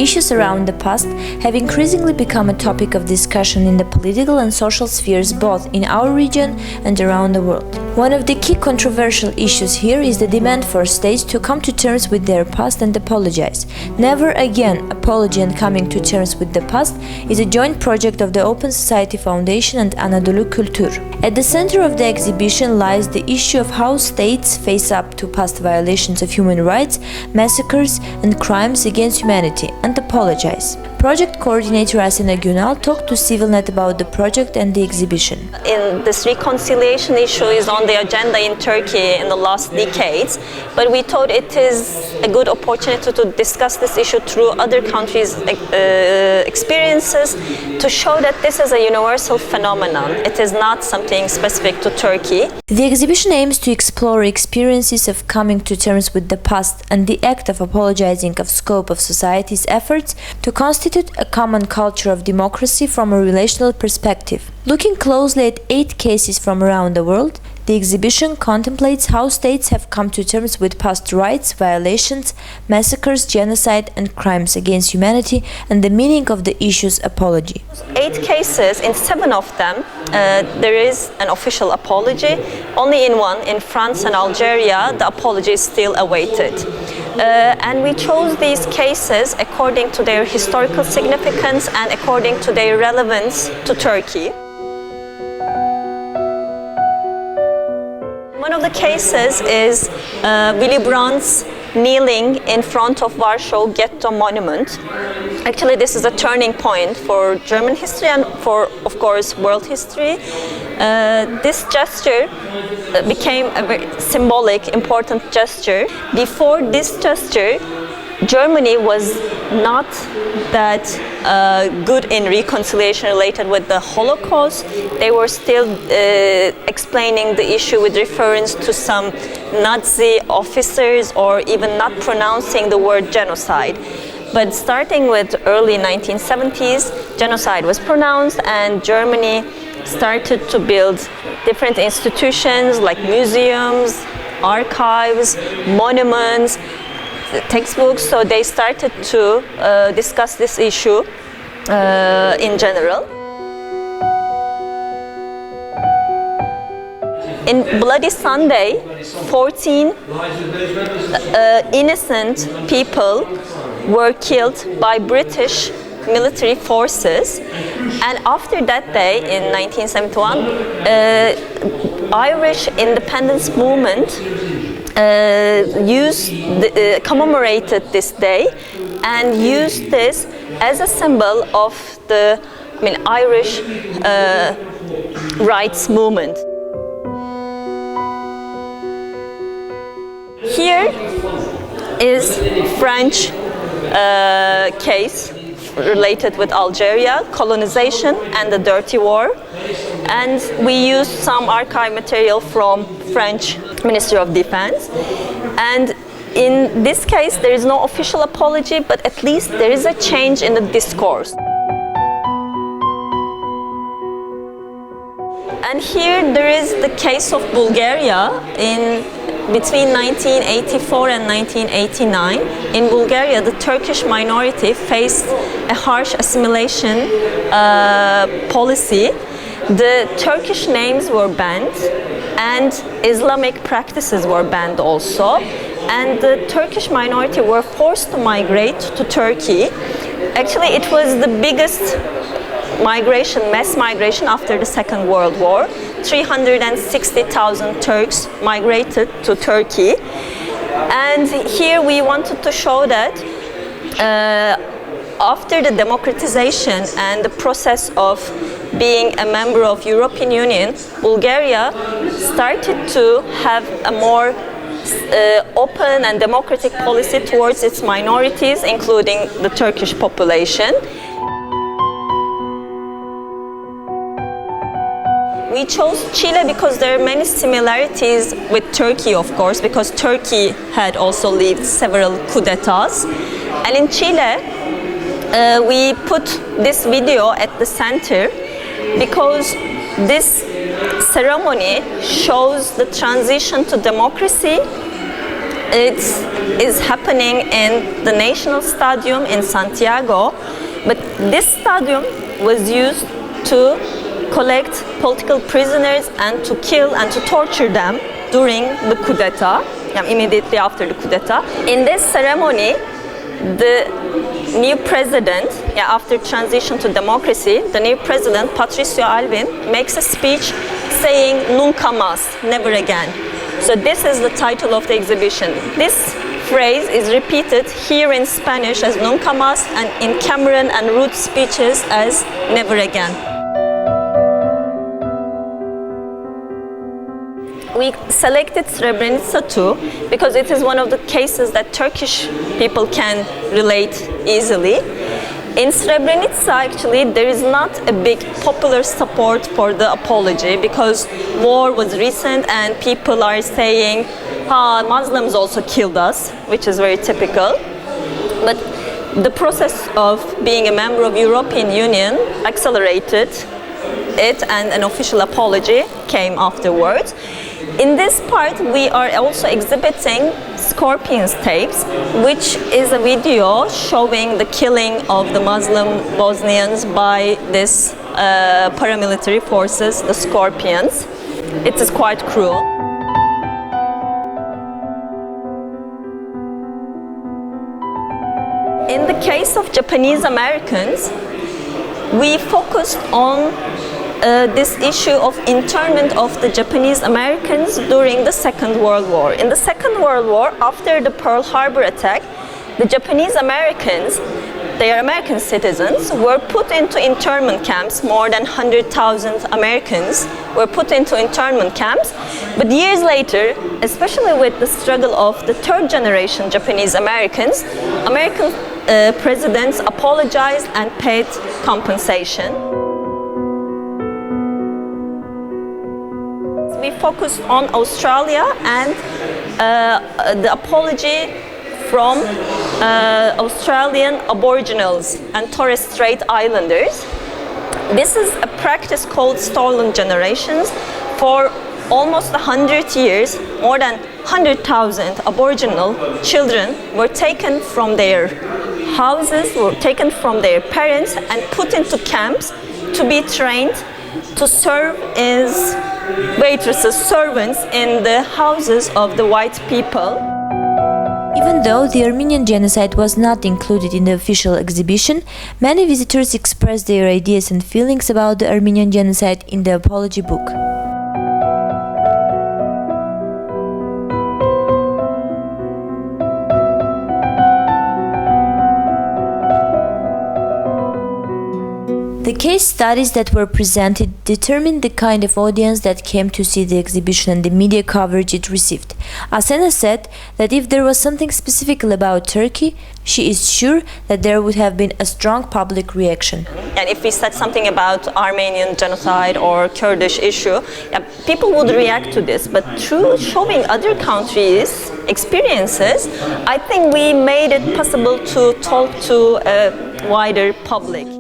issues around the past have increasingly become a topic of discussion in the political and social spheres both in our region and around the world. One of the key controversial issues here is the demand for states to come to terms with their past and apologize. Never Again, Apology and Coming to Terms with the Past is a joint project of the Open Society Foundation and Anadolu Kültür. At the center of the exhibition lies the issue of how states face up to past violations of human rights, massacres, and crimes against humanity and apologize. Project coordinator Asena Günal talked to CivilNet about the project and the exhibition. This reconciliation issue is on the agenda in Turkey in the last decades, but we thought it is a good opportunity to discuss this issue through other countries' experiences to show that this is a universal phenomenon. It is not something specific to Turkey. The exhibition aims to explore experiences of coming to terms with the past and the act of apologizing of scope of society's efforts to constitute a common culture of democracy from a relational perspective. Looking closely at 8 cases from around the world, the exhibition contemplates how states have come to terms with past rights, violations, massacres, genocide, and crimes against humanity, and the meaning of the issue's apology. 8 cases, in 7 of them, there is an official apology. Only in 1, in France and Algeria, the apology is still awaited. And we chose these cases according to their historical significance and according to their relevance to Turkey. One of the cases is Willy Brandt's kneeling in front of Warsaw Ghetto Monument. Actually, this is a turning point for German history and for, of course, world history. This gesture became a very symbolic, important gesture. Before this gesture, Germany was not that good in reconciliation related with the Holocaust. They were still explaining the issue with reference to some Nazi officers or even not pronouncing the word genocide. But starting with early 1970s, genocide was pronounced and Germany started to build different institutions like museums, archives, monuments, textbooks, so they started to discuss this issue in general. In Bloody Sunday, 14 innocent people were killed by British military forces, and after that day in 1971, Irish independence movement commemorated this day and used this as a symbol of the Irish rights movement. Here is French case related with Algeria, colonization and the Dirty War. And we used some archive material from French Ministry of Defense. And in this case, there is no official apology, but at least there is a change in the discourse. And here there is the case of Bulgaria between 1984 and 1989. In Bulgaria, the Turkish minority faced a harsh assimilation policy. The Turkish names were banned and Islamic practices were banned also. And the Turkish minority were forced to migrate to Turkey. Actually, it was the biggest mass migration after the Second World War. 360,000 Turks migrated to Turkey. And here we wanted to show that after the democratization and the process of being a member of European Union, Bulgaria started to have a more open and democratic policy towards its minorities, including the Turkish population. We chose Chile because there are many similarities with Turkey, of course, because Turkey had also lived several coups d'etats. And in Chile, we put this video at the center because this ceremony shows the transition to democracy It is happening in the National Stadium in Santiago, but this stadium was used to collect political prisoners and to kill and to torture them during the coup d'etat, immediately after the coup d'etat. In this ceremony, the new president, after transition to democracy, the new president, Patricio Aylwin, makes a speech saying "Nunca más," never again. So this is the title of the exhibition. This phrase is repeated here in Spanish as "Nunca más" and in Cameroon and Roots speeches as "never again." We selected Srebrenica too because it is one of the cases that Turkish people can relate easily. In Srebrenica, actually, there is not a big popular support for the apology because war was recent and people are saying, Muslims also killed us, which is very typical. But the process of being a member of European Union accelerated it, and an official apology came afterwards. In this part, we are also exhibiting Scorpions tapes, which is a video showing the killing of the Muslim Bosnians by this paramilitary forces, the Scorpions. It is quite cruel. In the case of Japanese Americans, we focused on this issue of internment of the Japanese Americans during the Second World War. In the Second World War, after the Pearl Harbor attack, the Japanese Americans, they are American citizens, were put into internment camps. More than 100,000 Americans were put into internment camps. But years later, especially with the struggle of the third generation Japanese Americans, American presidents apologized and paid compensation. We focused on Australia and the apology from Australian Aboriginals and Torres Strait Islanders. This is a practice called stolen generations. For almost 100 years, more than 100,000 Aboriginal children were taken from their houses, were taken from their parents and put into camps to be trained to serve as waitresses, servants in the houses of the white people. Even though the Armenian genocide was not included in the official exhibition, many visitors expressed their ideas and feelings about the Armenian genocide in the apology book. The case studies that were presented determined the kind of audience that came to see the exhibition and the media coverage it received. Asena said that if there was something specific about Turkey, she is sure that there would have been a strong public reaction. And if we said something about Armenian genocide or Kurdish issue, people would react to this. But through showing other countries' experiences, I think we made it possible to talk to a wider public.